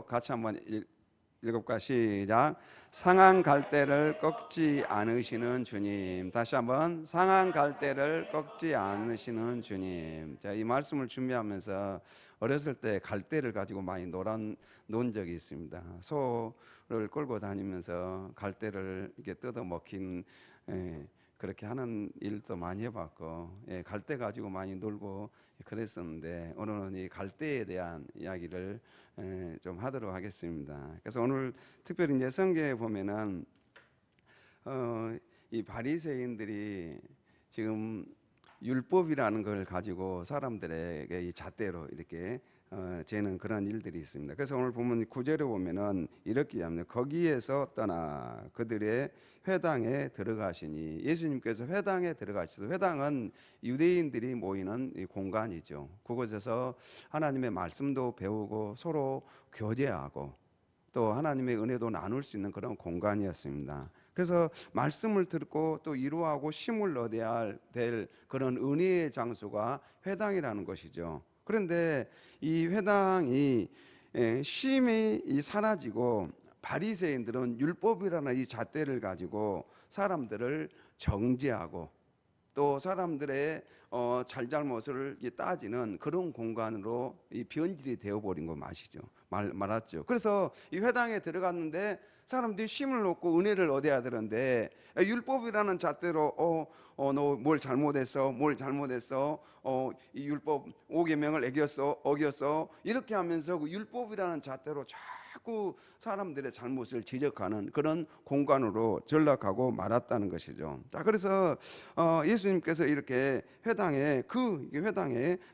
같이 한번 읽어볼까? 시작. 상한 갈대를 꺾지 않으시는 주님. 다시 한번. 상한 갈대를 꺾지 않으시는 주님. 자, 이 말씀을 준비하면서 어렸을 때 갈대를 가지고 많이 논 적이 있습니다. 소를 끌고 다니면서 갈대를 이렇게 뜯어 먹힌, 그렇게 하는 일도 많이 해봤고, 갈대 가지고 많이 놀고 그랬었는데, 오늘은 이 갈대에 대한 이야기를 좀 하도록 하겠습니다. 그래서 오늘 특별히 이제 성경에 보면은 이 바리새인들이 지금 율법이라는 걸 가지고 사람들에게 이 잣대로 이렇게 재는 그런 일들이 있습니다. 그래서 오늘 보면 구절에 보면은 이렇게 합니다. 거기에서 떠나 그들의 회당에 들어가시니. 예수님께서 회당에 들어가시죠. 회당은 유대인들이 모이는 이 공간이죠. 그곳에서 하나님의 말씀도 배우고 서로 교제하고 또 하나님의 은혜도 나눌 수 있는 그런 공간이었습니다. 그래서 말씀을 듣고 또 이루하고 힘을 얻어야 될 그런 은혜의 장소가 회당이라는 것이죠. 그런데 이 회당이 쉼이 사라지고 바리새인들은 율법이라는 이 잣대를 가지고 사람들을 정죄하고 또 사람들의 잘잘못을 따지는 그런 공간으로 이 변질이 되어버린 거 말았죠. 그래서 이 회당에 들어갔는데 사람들이 쉼을 얻고 은혜를 얻어야 되는데 율법이라는 잣대로 너 뭘 잘못했어, 이 율법 5계명을 어겼어 이렇게 하면서 그 율법이라는 잣대로 자꾸 사람들의 잘못을 지적하는 그런 공간으로 전락하고 말았다는 것이죠. 자, 그래서 예수님께서 이렇게 회당에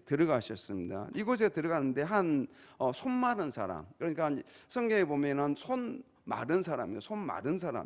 들어가셨습니다. 이곳에 들어가는데 한 손 마른 사람, 그러니까 성경에 보면은 손 마른 사람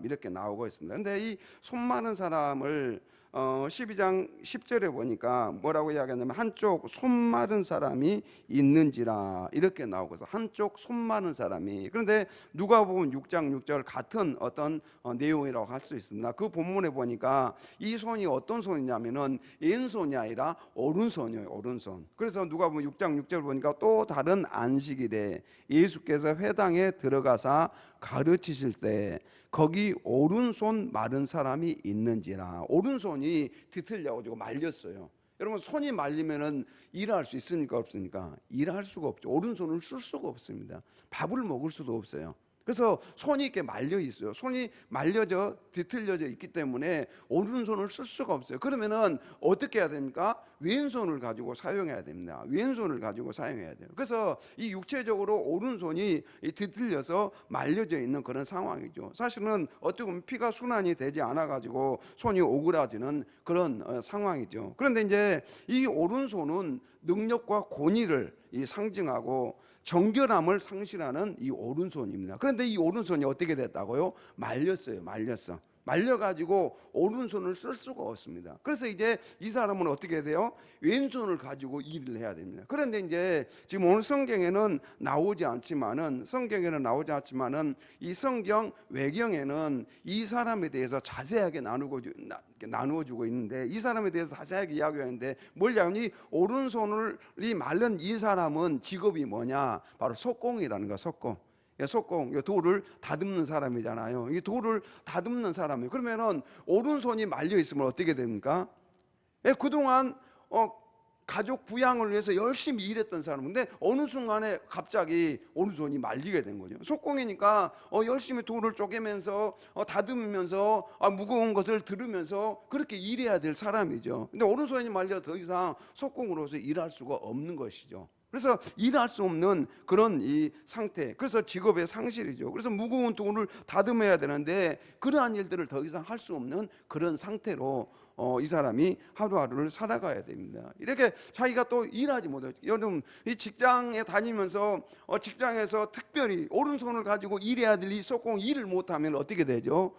이렇게 나오고 있습니다. 근데 이 손 마른 사람을 12장 10절에 보니까 뭐라고 이야기하냐면 한쪽 손 마른 사람이 있는지라 이렇게 나오고 있어요. 한쪽 손 마른 사람이. 그런데 누가복음 6장 6절 같은 어떤 내용이라고 할 수 있습니다. 그 본문에 보니까 이 손이 어떤 손이냐면은 왼손이 아니라 오른손이에요. 오른손. 그래서 누가복음 6장 6절 보니까 또 다른 안식일에 예수께서 회당에 들어가사 가르치실 때 거기 오른손 마른 사람이 있는지라. 오른손이 뒤틀려 가지고 말렸어요. 여러분, 손이 말리면은 일할 수 있습니까 없습니까? 일할 수가 없죠. 오른손을 쓸 수가 없습니다. 밥을 먹을 수도 없어요. 그래서 손이 이렇게 말려 있어요. 손이 말려져 뒤틀려져 있기 때문에 오른손을 쓸 수가 없어요. 그러면은 어떻게 해야 됩니까? 왼손을 가지고 사용해야 됩니다. 왼손을 가지고 사용해야 돼요. 그래서 이 육체적으로 오른손이 뒤틀려서 말려져 있는 그런 상황이죠. 사실은 어떻게 보면 피가 순환이 되지 않아 가지고 손이 오그라지는 그런 상황이죠. 그런데 이제 이 오른손은 능력과 권위를 상징하고 정결함을 상실하는 이 오른손입니다. 그런데 이 오른손이 어떻게 됐다고요? 말렸어. 말려가지고 오른손을 쓸 수가 없습니다. 그래서 이제 이 사람은 어떻게 돼요? 왼손을 가지고 일을 해야 됩니다. 그런데 이제 지금 오늘 성경에는 나오지 않지만은 이 성경 외경에는 이 사람에 대해서 자세하게 나누어주고 있는데, 이 사람에 대해서 자세하게 이야기하는데 뭐냐면 오른손이 마른 이 사람은 직업이 뭐냐? 바로 석공이라는 거야. 석공, 돌을 다듬는 사람이잖아요. 이 돌을 다듬는 사람이에요. 그러면은 오른손이 말려 있으면 어떻게 됩니까? 그동안 가족 부양을 위해서 열심히 일했던 사람인데 어느 순간에 갑자기 오른손이 말리게 된 거죠. 석공이니까 열심히 돌을 쪼개면서 다듬으면서 무거운 것을 들으면서 그렇게 일해야 될 사람이죠. 근데 오른손이 말려 더 이상 석공으로서 일할 수가 없는 것이죠. 그래서 일할 수 없는 그런 이 상태, 그래서 직업의 상실이죠. 그래서 무거운 돌을 다듬어야 되는데 그러한 일들을 더 이상 할 수 없는 그런 상태로 이 사람이 하루하루를 살아가야 됩니다. 이렇게 자기가 또 일하지 못해요. 여러분, 이 직장에 다니면서 직장에서 특별히 오른손을 가지고 일해야 될 이 석공 일을 못하면 어떻게 되죠?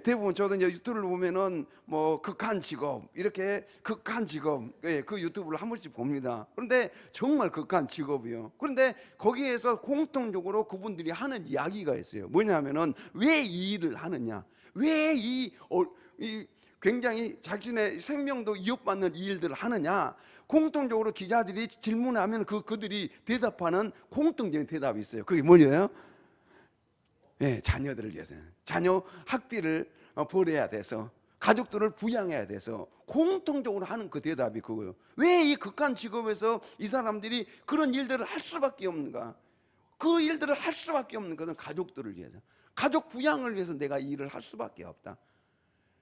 대부분 저도 이제 유튜브를 보면은 뭐 극한 직업, 이렇게 극한 직업, 그 유튜브를 한 번씩 봅니다. 그런데 정말 극한 직업이요. 그런데 거기에서 공통적으로 그분들이 하는 이야기가 있어요. 뭐냐면은 왜 이 일을 하느냐? 왜 이 굉장히 자신의 생명도 위협받는 이 일들을 하느냐? 공통적으로 기자들이 질문하면 그들이 대답하는 공통적인 대답이 있어요. 그게 뭐예요? 네, 자녀들을 위해서, 자녀 학비를 벌어야 돼서, 가족들을 부양해야 돼서 공통적으로 하는 그 대답이 그거예요. 왜 이 극한 직업에서 이 사람들이 그런 일들을 할 수밖에 없는가? 그 일들을 할 수밖에 없는 것은 가족들을 위해서, 가족 부양을 위해서 내가 이 일을 할 수밖에 없다.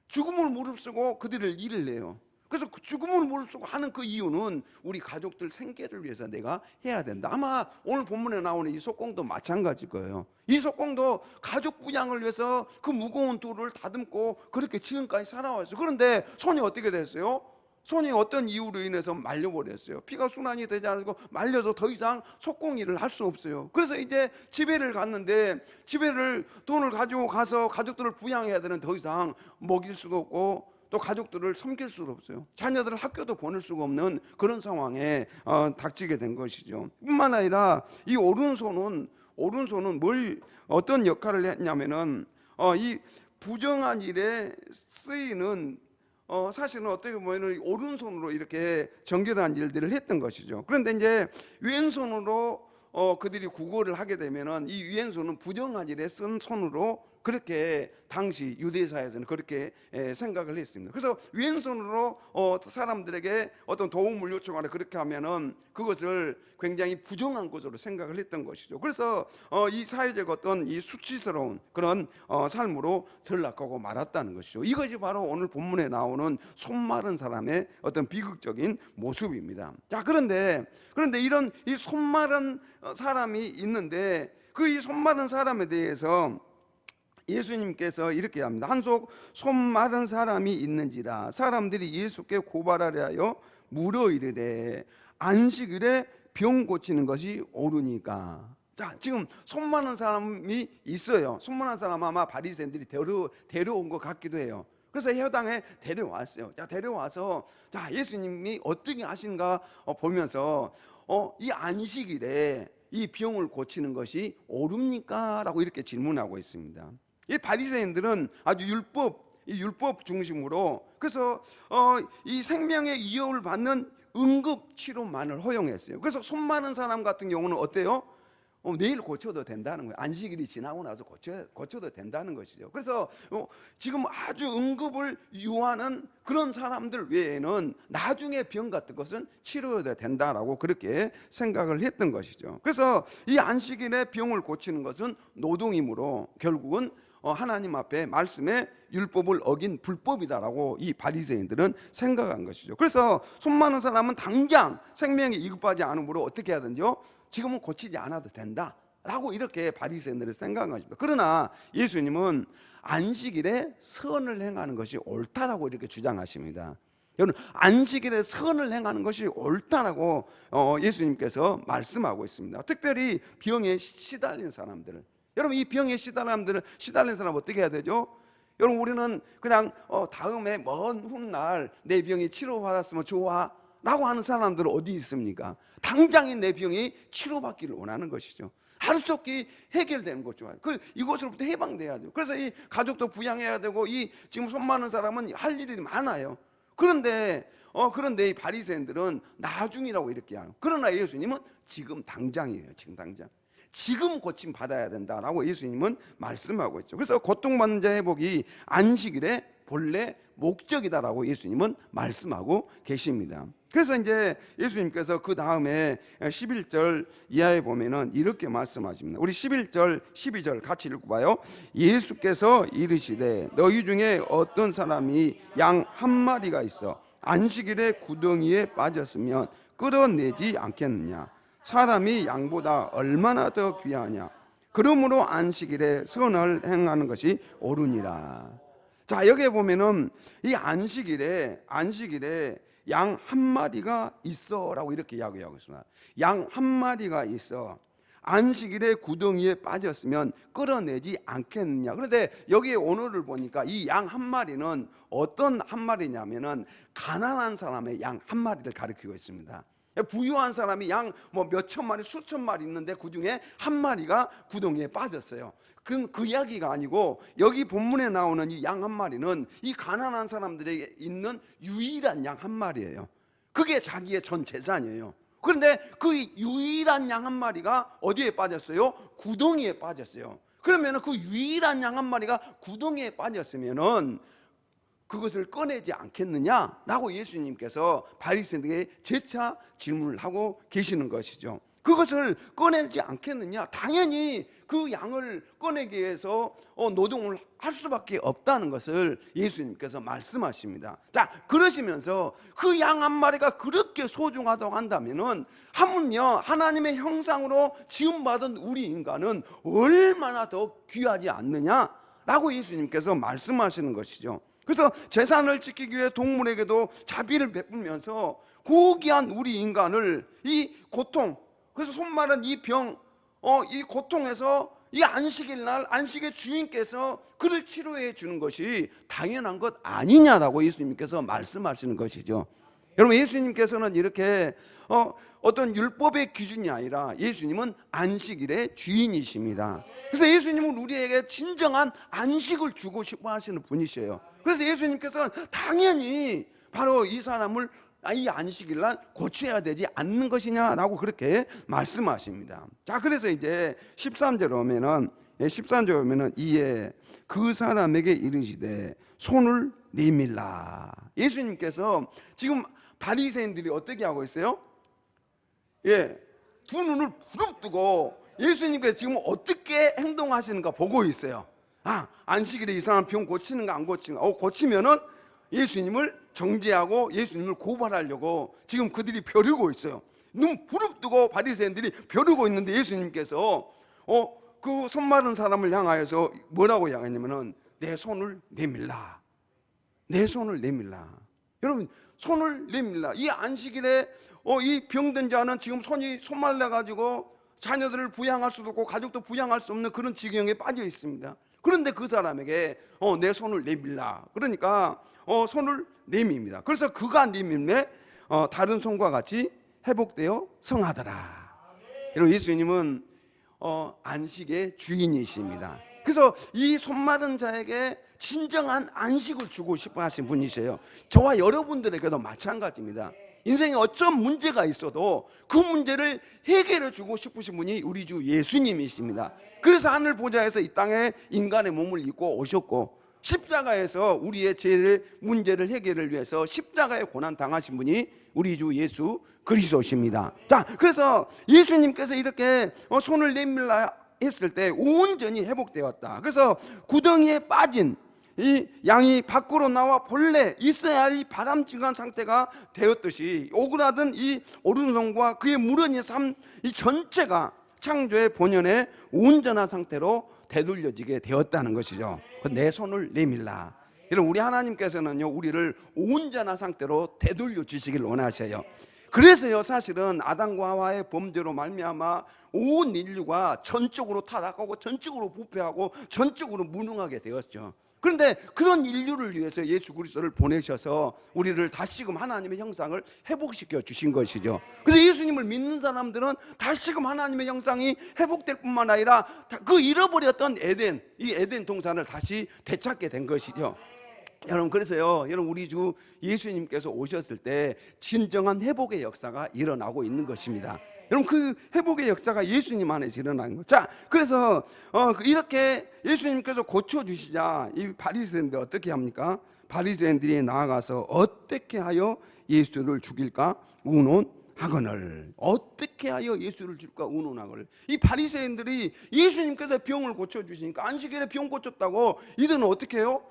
죽음을 무릅쓰고 그들을 일을 내요. 그래서 그 죽음을 무릅쓰고 하는 그 이유는 우리 가족들 생계를 위해서 내가 해야 된다. 아마 오늘 본문에 나오는 이 속공도 마찬가지일 거예요. 이 속공도 가족 부양을 위해서 그 무거운 돌을 다듬고 그렇게 지금까지 살아왔어요. 그런데 손이 어떻게 됐어요? 손이 어떤 이유로 인해서 말려버렸어요. 피가 순환이 되지 않고 말려서 더 이상 속공 일을 할 수 없어요. 그래서 이제 집에를 갔는데, 집에를 돈을 가지고 가서 가족들을 부양해야 되는, 더 이상 먹일 수도 없고 또 가족들을 섬길 수도 없어요. 자녀들을 학교도 보낼 수가 없는 그런 상황에 닥치게 된 것이죠. 뿐만 아니라 이 오른손은 어떤 역할을 했냐면은 이 부정한 일에 쓰이는, 사실은 어떻게 보면 오른손으로 이렇게 정결한 일들을 했던 것이죠. 그런데 이제 왼손으로 그들이 구걸을 하게 되면은 이 왼손은 부정한 일에 쓴 손으로, 그렇게 당시 유대사에서는 그렇게 생각을 했습니다. 그래서 왼손으로 사람들에게 어떤 도움을 요청하라 그렇게 하면은 그것을 굉장히 부정한 것으로 생각을 했던 것이죠. 그래서 이 사회적 어떤 이 수치스러운 그런 삶으로 전락하고 말았다는 것이죠. 이것이 바로 오늘 본문에 나오는 손 마른 사람의 어떤 비극적인 모습입니다. 자, 그런데 이런 이 손 마른 사람이 있는데, 그 이 손 마른 사람에 대해서 예수님께서 이렇게 합니다. 한속 손 마른 사람이 있는지라 사람들이 예수께 고발하려 하여 물어 이르되 안식일에 병 고치는 것이 옳으니까. 자, 지금 손 마른 사람이 있어요. 손 마른 사람 아마 바리새인들이 데려온 것 같기도 해요. 그래서 회당에 데려왔어요. 자, 데려와서 자, 예수님이 어떻게 하신가 보면서 이 안식일에 이 병을 고치는 것이 옳습니까? 라고 이렇게 질문하고 있습니다. 이 바리새인들은 아주 율법 중심으로, 그래서 이 생명의 위협을 받는 응급 치료만을 허용했어요. 그래서 손 마른 사람 같은 경우는 어때요? 내일 고쳐도 된다는 거예요. 안식일이 지나고 나서 고쳐도 된다는 것이죠. 그래서 지금 아주 응급을 요하는 그런 사람들 외에는 나중에 병 같은 것은 치료해도 된다라고 그렇게 생각을 했던 것이죠. 그래서 이 안식일에 병을 고치는 것은 노동이므로 결국은 하나님 앞에 말씀에 율법을 어긴 불법이다라고 이 바리새인들은 생각한 것이죠. 그래서 손 많은 사람은 당장 생명이 이급하지 않으므로 어떻게 하든지요, 지금은 고치지 않아도 된다라고 이렇게 바리새인들은 생각한 것입니다. 그러나 예수님은 안식일에 선을 행하는 것이 옳다라고 이렇게 주장하십니다. 여러분, 안식일에 선을 행하는 것이 옳다라고 예수님께서 말씀하고 있습니다. 특별히 병에 시달린 사람들을, 여러분, 이 병에 시달린 사람 어떻게 해야 되죠? 여러분, 우리는 그냥 다음에 먼 훗날 내 병이 치료받았으면 좋아 라고 하는 사람들은 어디 있습니까? 당장인 내 병이 치료받기를 원하는 것이죠. 하루속히 해결되는 것 좋아요. 이것으로부터 해방돼야 돼요. 그래서 이 가족도 부양해야 되고, 이 지금 손 많은 사람은 할 일이 많아요. 그런데 이 바리새인들은 나중이라고 이렇게 해요. 그러나 예수님은 지금 당장이에요. 지금 고침 받아야 된다라고 예수님은 말씀하고 있죠. 그래서 고통받는 자의 복이 안식일의 본래 목적이다라고 예수님은 말씀하고 계십니다. 그래서 이제 예수님께서 그 다음에 11절 이하에 보면은 이렇게 말씀하십니다. 우리 11절 12절 같이 읽어봐요. 예수께서 이르시되 너희 중에 어떤 사람이 양 한 마리가 있어 안식일에 구덩이에 빠졌으면 끌어내지 않겠느냐? 사람이 양보다 얼마나 더 귀하냐? 그러므로 안식일에 선을 행하는 것이 옳으니라. 자, 여기에 보면은 이 안식일에 양 한 마리가 있어라고 이렇게 이야기하고 있습니다. 양 한 마리가 있어 안식일에 구덩이에 빠졌으면 끌어내지 않겠느냐. 그런데 여기에 오늘을 보니까 이 양 한 마리는 어떤 한 마리냐면은 가난한 사람의 양 한 마리를 가리키고 있습니다. 부유한 사람이 양 몇천 마리, 수천 마리 있는데 그 중에 한 마리가 구덩이에 빠졌어요. 그 이야기가 아니고, 여기 본문에 나오는 이 양 한 마리는 이 가난한 사람들에게 있는 유일한 양 한 마리예요. 그게 자기의 전 재산이에요. 그런데 그 유일한 양 한 마리가 어디에 빠졌어요? 구덩이에 빠졌어요. 그러면 그 유일한 양 한 마리가 구덩이에 빠졌으면은 그것을 꺼내지 않겠느냐라고 예수님께서 바리새인들에게 재차 질문을 하고 계시는 것이죠. 그것을 꺼내지 않겠느냐? 당연히 그 양을 꺼내기 위해서 노동을 할 수밖에 없다는 것을 예수님께서 말씀하십니다. 자, 그러시면서 그 양 한 마리가 그렇게 소중하다고 한다면은 하물며 하나님의 형상으로 지음받은 우리 인간은 얼마나 더 귀하지 않느냐라고 예수님께서 말씀하시는 것이죠. 그래서 재산을 지키기 위해 동물에게도 자비를 베풀면서 고귀한 우리 인간을 이 고통, 그래서 손마른 이 병, 이 고통에서 이 안식일 날 안식의 주인께서 그를 치료해 주는 것이 당연한 것 아니냐라고 예수님께서 말씀하시는 것이죠. 여러분, 예수님께서는 이렇게 어떤 율법의 기준이 아니라 예수님은 안식일의 주인이십니다. 그래서 예수님은 우리에게 진정한 안식을 주고 싶어 하시는 분이셔요. 그래서 예수님께서는 당연히 바로 이 사람을 이 안식일 날 고쳐야 되지 않는 것이냐라고 그렇게 말씀하십니다. 자, 그래서 이제 13절에 오면은 이에 그 사람에게 이르시되 손을 내밀라. 예수님께서 지금 바리새인들이 어떻게 하고 있어요? 두 눈을 부릅뜨고 예수님께서 지금 어떻게 행동하시는가 보고 있어요. 안식일에 이 사람 병 고치는가 안 고치는가. 고치면은 예수님을 정죄하고 예수님을 고발하려고 지금 그들이 벼르고 있어요. 눈 부릅뜨고 바리새인들이 벼르고 있는데 예수님께서 그 손 마른 사람을 향하여서 뭐라고 향했냐면은 내 손을 내밀라. 내 손을 내밀라. 여러분, 손을 내밀라. 이 안식일에 이 병든 자는 지금 손 말라 가지고 자녀들을 부양할 수도 없고 가족도 부양할 수 없는 그런 지경에 빠져 있습니다. 그런데 그 사람에게 내 손을 내밀라. 그러니까 손을 내밉니다. 그래서 그가 내밀매 다른 손과 같이 회복되어 성하더라. 여러분, 예수님은 안식의 주인이십니다. 그래서 이 손 마른 자에게 진정한 안식을 주고 싶어 하신 분이세요. 저와 여러분들에게도 마찬가지입니다. 인생에 어떤 문제가 있어도 그 문제를 해결해 주고 싶으신 분이 우리 주 예수님이십니다. 그래서 하늘 보좌에서 이 땅에 인간의 몸을 입고 오셨고 십자가에서 우리의 죄의 문제를 해결을 위해서 십자가의 고난 당하신 분이 우리 주 예수 그리스도십니다. 자, 그래서 예수님께서 이렇게 손을 내밀라 했을 때 온전히 회복되었다. 그래서 구덩이에 빠진 이 양이 밖으로 나와 본래 있어야 할 이 바람직한 상태가 되었듯이 오그라든 이 오른손과 그의 무련의 삶 이 전체가 창조의 본연의 온전한 상태로 되돌려지게 되었다는 것이죠. 내 손을 내밀라. 여러분, 우리 하나님께서는요 우리를 온전한 상태로 되돌려 주시길 원하셔요. 그래서요 사실은 아담과 하와의 범죄로 말미암아 온 인류가 전적으로 타락하고 전적으로 부패하고 전적으로 무능하게 되었죠. 그런데 그런 인류를 위해서 예수 그리스도를 보내셔서 우리를 다시금 하나님의 형상을 회복시켜 주신 것이죠. 그래서 예수님을 믿는 사람들은 다시금 하나님의 형상이 회복될 뿐만 아니라 그 잃어버렸던 이 에덴 동산을 다시 되찾게 된 것이죠. 여러분, 그래서요 여러분, 우리 주 예수님께서 오셨을 때 진정한 회복의 역사가 일어나고 있는 것입니다. 여러분, 그 회복의 역사가 예수님 안에서 일어나는 거죠. 자, 그래서 이렇게 예수님께서 고쳐주시자 이 바리새인들 어떻게 합니까? 바리새인들이 나아가서 어떻게 하여 예수를 죽일까 의논하거늘. 어떻게 하여 예수를 죽일까 의논하거늘. 이 바리새인들이 예수님께서 병을 고쳐주시니까 안식일에 병 고쳤다고 이들은 어떻게 해요?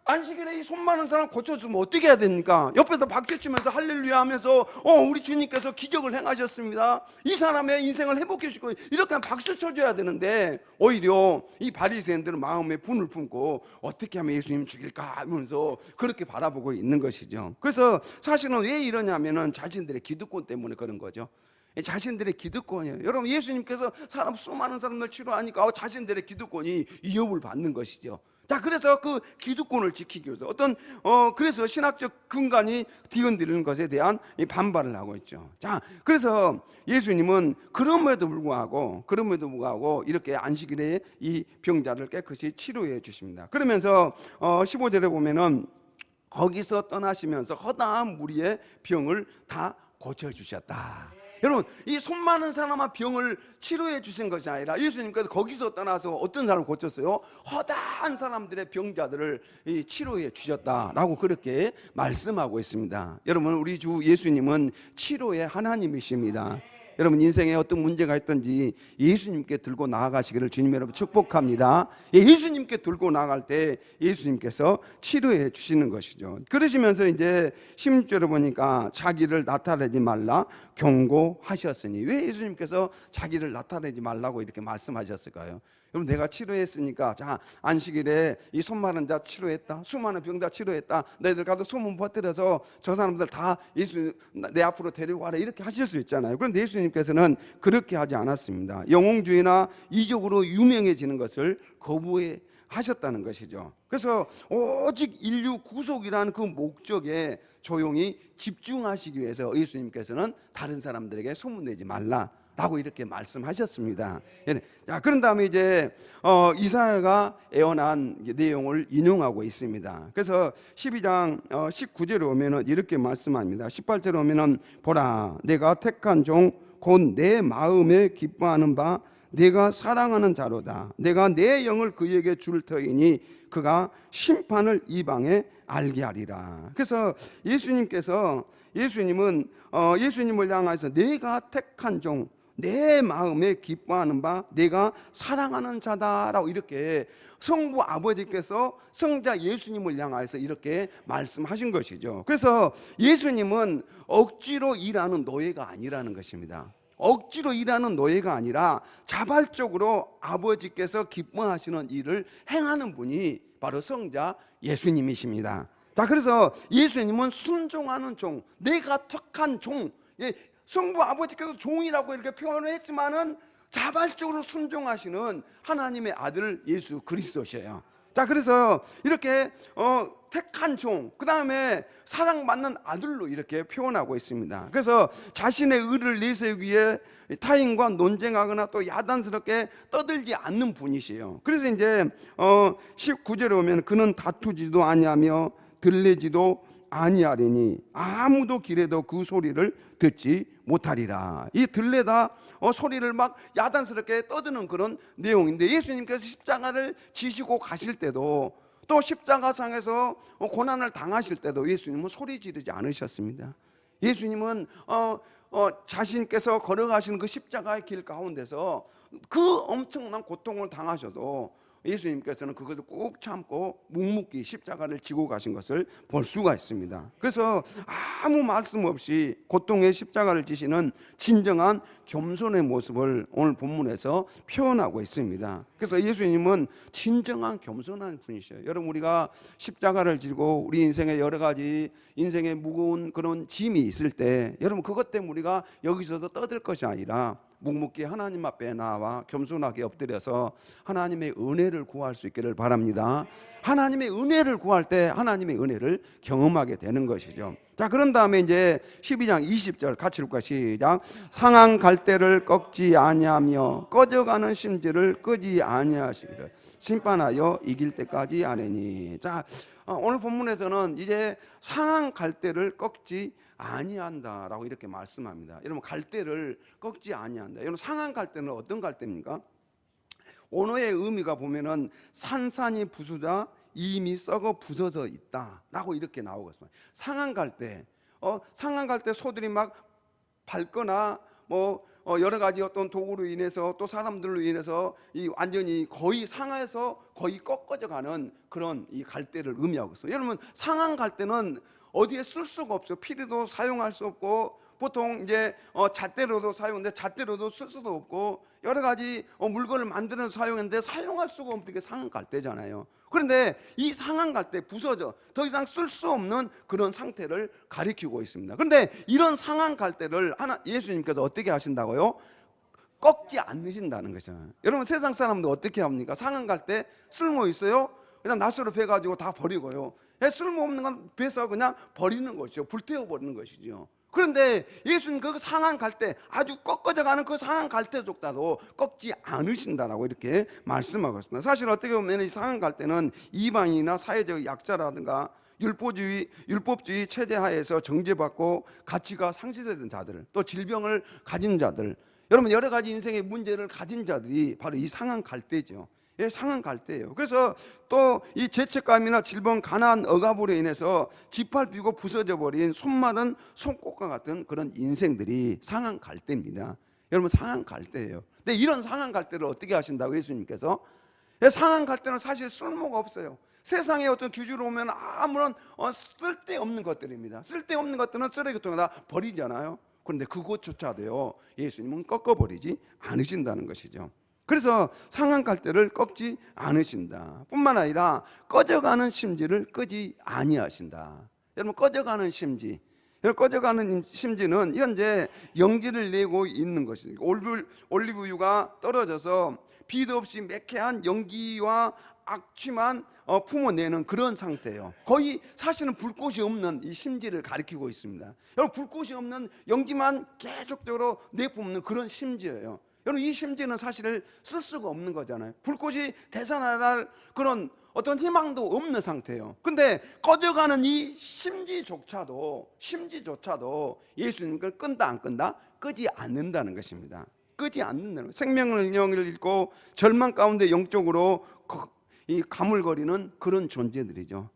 안식일에 이 손 많은 사람 고쳐주면 어떻게 해야 됩니까? 옆에서 박수치면서 할렐루야 하면서 우리 주님께서 기적을 행하셨습니다. 이 사람의 인생을 회복해 주시고 이렇게 박수 쳐줘야 되는데 오히려 이 바리새인들은 마음에 분을 품고 어떻게 하면 예수님 죽일까 하면서 그렇게 바라보고 있는 것이죠. 그래서 사실은 왜 이러냐면은 자신들의 기득권 때문에 그런 거죠. 자신들의 기득권이에요. 여러분, 예수님께서 수많은 사람들 치료하니까 자신들의 기득권이 위협을 받는 것이죠. 자, 그래서 그 기득권을 지키기 위해서 그래서 신학적 근간이 뒤흔들리는 것에 대한 반발을 하고 있죠. 자, 그래서 예수님은 그럼에도 불구하고 이렇게 안식일에 이 병자를 깨끗이 치료해 주십니다. 그러면서 15절에 보면은 거기서 떠나시면서 허다한 무리의 병을 다 고쳐주셨다. 여러분, 이 손 많은 사람만 병을 치료해 주신 것이 아니라 예수님께서 거기서 떠나서 어떤 사람을 고쳤어요? 허다한 사람들의 병자들을 치료해 주셨다라고 그렇게 말씀하고 있습니다. 여러분, 우리 주 예수님은 치료의 하나님이십니다. 여러분, 인생에 어떤 문제가 있든지 예수님께 들고 나아가시기를 주님 여러분 축복합니다. 예수님께 들고 나아갈 때 예수님께서 치료해 주시는 것이죠. 그러시면서 이제 16절에 보니까 자기를 나타내지 말라 경고하셨으니, 왜 예수님께서 자기를 나타내지 말라고 이렇게 말씀하셨을까요? 여러분, 내가 치료했으니까, 자, 안식일에 이 손 마른 자 치료했다, 수많은 병자 치료했다, 너희들 가도 소문 퍼뜨려서 저 사람들 다 예수 내 앞으로 데리고 와라, 이렇게 하실 수 있잖아요. 그런데 예수님께서는 그렇게 하지 않았습니다. 영웅주의나 이적으로 유명해지는 것을 거부해 하셨다는 것이죠. 그래서 오직 인류 구속이라는 그 목적에 조용히 집중하시기 위해서 예수님께서는 다른 사람들에게 소문내지 말라라고 이렇게 말씀하셨습니다. 자, 그런 다음에 이제 이사야가 애원한 내용을 인용하고 있습니다. 그래서 12장 19절에 오면은 이렇게 말씀합니다. 18절에 오면은 보라, 내가 택한 종 곧 내 마음에 기뻐하는 바 내가 사랑하는 자로다. 내가 내 영을 그에게 줄 터이니 그가 심판을 이방에 알게 하리라. 그래서 예수님은 예수님을 향해서 내가 택한 종, 내 마음에 기뻐하는 바 내가 사랑하는 자다라고 이렇게 성부 아버지께서 성자 예수님을 향해서 이렇게 말씀하신 것이죠. 그래서 예수님은 억지로 일하는 노예가 아니라는 것입니다. 억지로 일하는 노예가 아니라 자발적으로 아버지께서 기뻐하시는 일을 행하는 분이 바로 성자 예수님이십니다. 자, 그래서 예수님은 순종하는 종, 내가 택한 종, 성부 아버지께서 종이라고 이렇게 표현을 했지만은 자발적으로 순종하시는 하나님의 아들 예수 그리스도셔요. 자, 그래서 이렇게 택한 종, 그 다음에 사랑받는 아들로 이렇게 표현하고 있습니다. 그래서 자신의 의를 내세우기 위해 타인과 논쟁하거나 또 야단스럽게 떠들지 않는 분이시에요. 그래서 이제 19절에 오면 그는 다투지도 아니하며 들리지도 아니하리니 아무도 길에도 그 소리를 듣지 못하리라. 이 들레다 소리를 막 야단스럽게 떠드는 그런 내용인데, 예수님께서 십자가를 지시고 가실 때도 또 십자가상에서 고난을 당하실 때도 예수님은 소리 지르지 않으셨습니다. 예수님은 자신께서 걸어가시는 그 십자가의 길 가운데서 그 엄청난 고통을 당하셔도 예수님께서는 그것을 꾹 참고 묵묵히 십자가를 지고 가신 것을 볼 수가 있습니다. 그래서 아무 말씀 없이 고통의 십자가를 지시는 진정한 겸손의 모습을 오늘 본문에서 표현하고 있습니다. 그래서 예수님은 진정한 겸손한 분이셔요. 여러분, 우리가 십자가를 지고 우리 인생에 여러 가지 인생의 무거운 그런 짐이 있을 때, 여러분, 그것 때문에 우리가 여기서도 떠들 것이 아니라 묵묵히 하나님 앞에 나와 겸손하게 엎드려서 하나님의 은혜를 구할 수 있기를 바랍니다. 하나님의 은혜를 구할 때 하나님의 은혜를 경험하게 되는 것이죠. 자, 그런 다음에 이제 12장 20절 같이 읽을까? 시작. 상한 갈대를 꺾지 아니하며 꺼져가는 심지를 끄지 아니하시기를 심판하여 이길 때까지 하리니. 자, 오늘 본문에서는 이제 상한 갈대를 꺾지 아니한다라고 이렇게 말씀합니다. 여러분, 갈대를 꺾지 아니한다. 여러분, 상한 갈대는 어떤 갈대입니까? 원어의 의미가 보면은 산산이 부수자 이미 썩어 부서져 있다라고 이렇게 나오고 있습니다. 상한 갈대, 상한 갈대 소들이 막 밟거나 여러 가지 어떤 도구로 인해서 또 사람들로 인해서 이 완전히 거의 상해서 거의 꺾어져 가는 그런 이 갈대를 의미하고 있어요. 여러분, 상한 갈대는 어디에 쓸 수가 없어요. 피리도 사용할 수 없고, 보통 이제 잣대로도 사용하는데 잣대로도 쓸 수도 없고, 여러 가지 물건을 만들어서 사용했는데 사용할 수가 없는 게 상한 갈대잖아요. 그런데 이 상한 갈대 부서져 더 이상 쓸 수 없는 그런 상태를 가리키고 있습니다. 그런데 이런 상한 갈대를 예수님께서 어떻게 하신다고요? 꺾지 않으신다는 것이잖아요. 여러분, 세상 사람들 어떻게 합니까? 상한 갈대 쓸모 있어요? 그냥 낫으로 베가지고 다 버리고요. 쓸모없는 건 베서 그냥 버리는 것이죠. 불태워 버리는 것이죠. 그런데 예수님 그 상한 갈대, 아주 꺾어져 가는 그 상한 갈대조차도 꺾지 않으신다라고 이렇게 말씀하고 있습니다. 사실 어떻게 보면 이 상한 갈대는 이방인이나 사회적 약자라든가 율법주의 체제 하에서 정죄받고 가치가 상실되는 자들, 또 질병을 가진 자들, 여러분 여러 가지 인생의 문제를 가진 자들이 바로 이 상한 갈대죠. 예, 상한 갈대예요. 그래서 또 이 죄책감이나 질병, 가난, 억압으로 인해서 짓밟히고 부서져 버린 손마른 손꼽과 같은 그런 인생들이 상한 갈대입니다. 여러분 상한 갈대예요. 근데 이런 상한 갈대를 어떻게 하신다고 예수님께서? 예, 상한 갈대는 사실 쓸모가 없어요. 세상에 어떤 규주로 오면 아무런 쓸데없는 것들입니다. 쓸데없는 것들은 쓰레기통에다 버리잖아요. 그런데 그것조차도요 예수님은 꺾어버리지 않으신다는 것이죠. 그래서 상한 갈대를 꺾지 않으신다 뿐만 아니라 꺼져가는 심지를 끄지 아니하신다. 여러분 꺼져가는 심지, 꺼져가는 심지는 현재 연기를 내고 있는 것입니다. 올리브유가 떨어져서 비도 없이 매캐한 연기와 악취만 품어내는 그런 상태예요. 거의 사실은 불꽃이 없는 이 심지를 가리키고 있습니다. 여러분 불꽃이 없는 연기만 계속적으로 내뿜는 그런 심지예요. 여러분 이 심지는 사실 쓸 수가 없는 거잖아요. 불꽃이 되살아날 그런 어떤 희망도 없는 상태예요. 근데 꺼져가는 이 심지조차도 예수님을 끈다 안 끈다? 끄지 않는다는 것입니다. 끄지 않는다는 거예요. 생명을 잃고 절망 가운데 영적으로 이 가물거리는 그런 존재들이죠.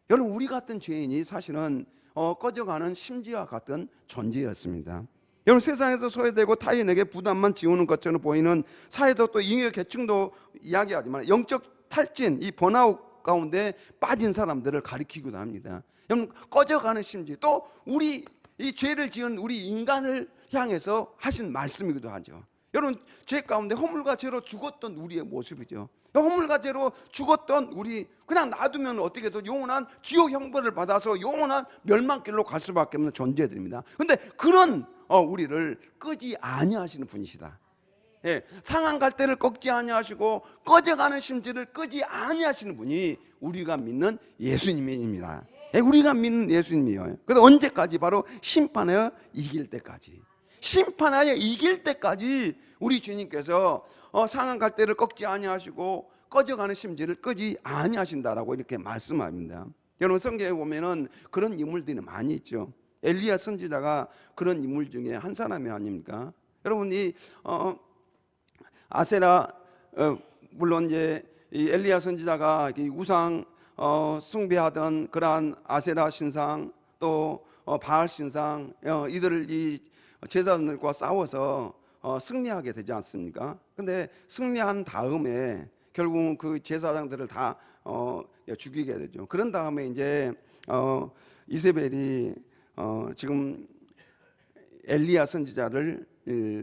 여러분 우리 같은 죄인이 사실은 꺼져가는 심지와 같은 존재였습니다. 여러분 세상에서 소외되고 타인에게 부담만 지우는 것처럼 보이는 사회도 또 잉여 계층도 이야기하지만 영적 탈진, 이 번아웃 가운데 빠진 사람들을 가리키기도 합니다. 여러분 꺼져가는 심지, 또 우리 이 죄를 지은 우리 인간을 향해서 하신 말씀이기도 하죠. 여러분 죄 가운데 허물과 죄로 죽었던 우리의 모습이죠. 허물과 죄로 죽었던 우리, 그냥 놔두면 어떻게 해도 영원한 지옥 형벌을 받아서 영원한 멸망길로 갈 수밖에 없는 존재들입니다. 그런데 그런 우리를 끄지 아니하시는 분이시다. 예, 상한 갈대를 꺾지 아니하시고 꺼져가는 심지를 끄지 아니하시는 분이 우리가 믿는 예수님입니다. 예, 우리가 믿는 예수님이에요. 그래서 언제까지? 바로 심판하여 이길 때까지. 심판하여 이길 때까지 우리 주님께서 상한 갈대를 꺾지 아니하시고 꺼져가는 심지를 끄지 아니하신다라고 이렇게 말씀합니다. 여러분 성경에 보면은 그런 인물들이 많이 있죠. 엘리야 선지자가 그런 인물 중에 한 사람이 아닙니까? 여러분 이 아세라 물론 이제 이 엘리야 선지자가 우상 숭배하던 그러한 아세라 신상, 또 바알 신상, 이들을 이 제사장들과 싸워서 승리하게 되지 않습니까? 근데 승리한 다음에 결국 그 제사장들을 다 죽이게 되죠. 그런 다음에 이제 이세벨이 지금 엘리야 선지자를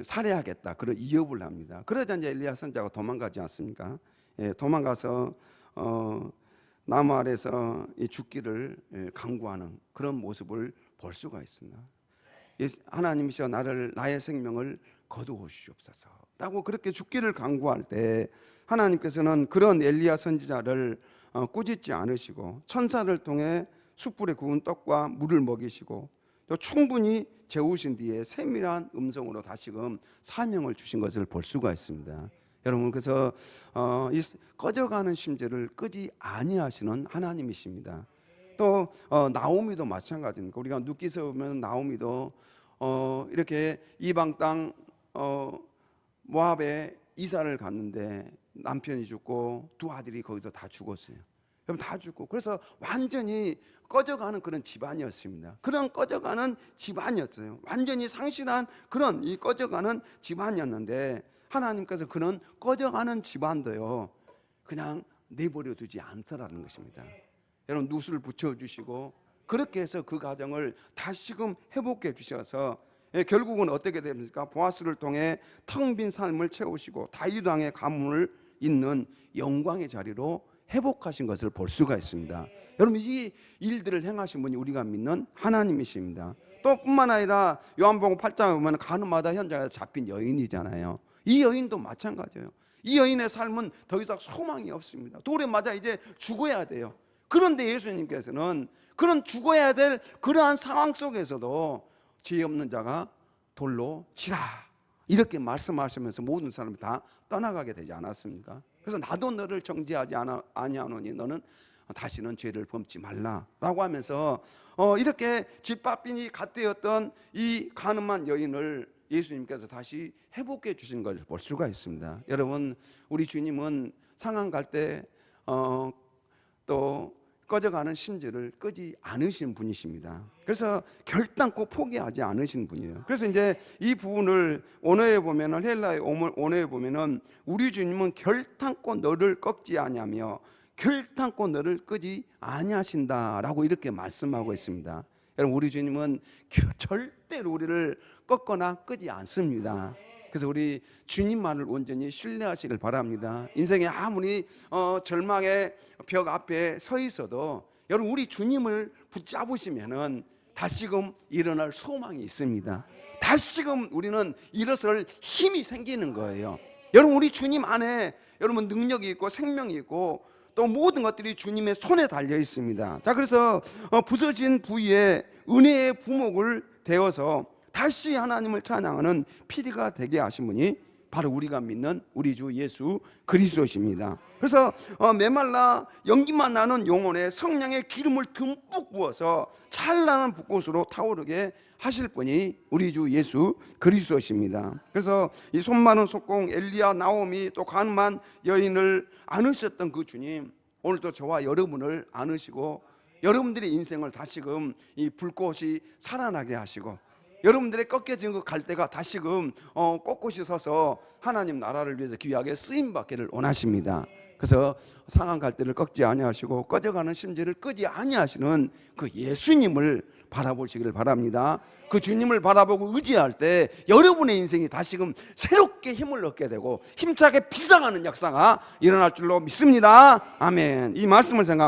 살해하겠다 그런 위협을 합니다. 그러자 이제 엘리야 선지자가 도망가지 않습니까? 예, 도망가서 나무 아래서 죽기를 간구하는 그런 모습을 볼 수가 있습니다. 하나님이시여 나의 생명을 거두시옵소서라고 그렇게 죽기를 간구할 때 하나님께서는 그런 엘리야 선지자를 꾸짖지 않으시고 천사를 통해 숯불에 구운 떡과 물을 먹이시고 또 충분히 재우신 뒤에 세밀한 음성으로 다시금 사명을 주신 것을 볼 수가 있습니다. 여러분 그래서 이 꺼져가는 심지를 끄지 아니하시는 하나님이십니다. 또 나오미도 마찬가지입니다. 우리가 룻기서 보면 나오미도 이렇게 이방 땅 모압에 이사를 갔는데 남편이 죽고 두 아들이 거기서 다 죽었어요. 그럼 다 죽고, 그래서 완전히 꺼져가는 그런 집안이었습니다. 그런 꺼져가는 집안이었어요. 완전히 상실한 그런 이 꺼져가는 집안이었는데 하나님께서 그런 꺼져가는 집안도요 그냥 내버려 두지 않더라는 것입니다. 여러분 룻을 붙여주시고 그렇게 해서 그 가정을 다시금 회복해 주셔서 결국은 어떻게 됩니까? 보아스를 통해 텅 빈 삶을 채우시고 다윗 왕의 가문을 잇는 영광의 자리로 회복하신 것을 볼 수가 있습니다. 여러분 이 일들을 행하신 분이 우리가 믿는 하나님이십니다. 또 뿐만 아니라 요한복음 8장에 보면 가늠하다 현장에서 잡힌 여인이잖아요. 이 여인도 마찬가지예요. 이 여인의 삶은 더 이상 소망이 없습니다. 돌에 맞아 이제 죽어야 돼요. 그런데 예수님께서는 그런 죽어야 될 그러한 상황 속에서도 죄 없는 자가 돌로 치라 이렇게 말씀하시면서 모든 사람이 다 떠나가게 되지 않았습니까? 그래서 나도 너를 정죄하지 아니하노니 너는 다시는 죄를 범치 말라라고 하면서 이렇게 집밥빈이 갓되었던 이 가늠한 여인을 예수님께서 다시 회복해 주신 것을 볼 수가 있습니다. 여러분, 우리 주님은 상한 갈 때 또 꺼져가는 심지를 끄지 않으신 분이십니다. 그래서 결단코 포기하지 않으신 분이에요. 그래서 이제 이 부분을 원어에 보면은, 헬라의 원어에 보면은, 우리 주님은 결단코 너를 꺾지 아니하며 결단코 너를 끄지 아니하신다라고 이렇게 말씀하고 있습니다. 여러분, 우리 주님은 절대로 우리를 꺾거나 끄지 않습니다. 그래서 우리 주님만을 온전히 신뢰하시길 바랍니다. 인생에 아무리 절망의 벽 앞에 서 있어도 여러분, 우리 주님을 붙잡으시면은 다시금 일어날 소망이 있습니다. 다시금 우리는 일어설 힘이 생기는 거예요. 여러분, 우리 주님 안에 여러분 능력이 있고 생명이 있고 또 모든 것들이 주님의 손에 달려 있습니다. 자, 그래서 부서진 부위에 은혜의 부목을 대어서 다시 하나님을 찬양하는 피리가 되게 하신 분이 바로 우리가 믿는 우리 주 예수 그리스도십니다. 그래서 메말라 연기만 나는 영혼에 성령의 기름을 듬뿍 부어서 찬란한 불꽃으로 타오르게 하실 분이 우리 주 예수 그리스도십니다. 그래서 이 손 많은 속공 엘리야, 나오미, 또 가늠한 여인을 안으셨던 그 주님, 오늘도 저와 여러분을 안으시고 여러분들의 인생을 다시금 이 불꽃이 살아나게 하시고 여러분들의 꺾여진 그 갈대가 다시금 꼿꼿이 서서 하나님 나라를 위해서 귀하게 쓰임받기를 원하십니다. 그래서 상한 갈대를 꺾지 아니하시고 꺼져가는 심지를 끄지 아니하시는 그 예수님을 바라보시기를 바랍니다. 그 주님을 바라보고 의지할 때 여러분의 인생이 다시금 새롭게 힘을 얻게 되고 힘차게 비상하는 역사가 일어날 줄로 믿습니다. 아멘. 이 말씀을 생각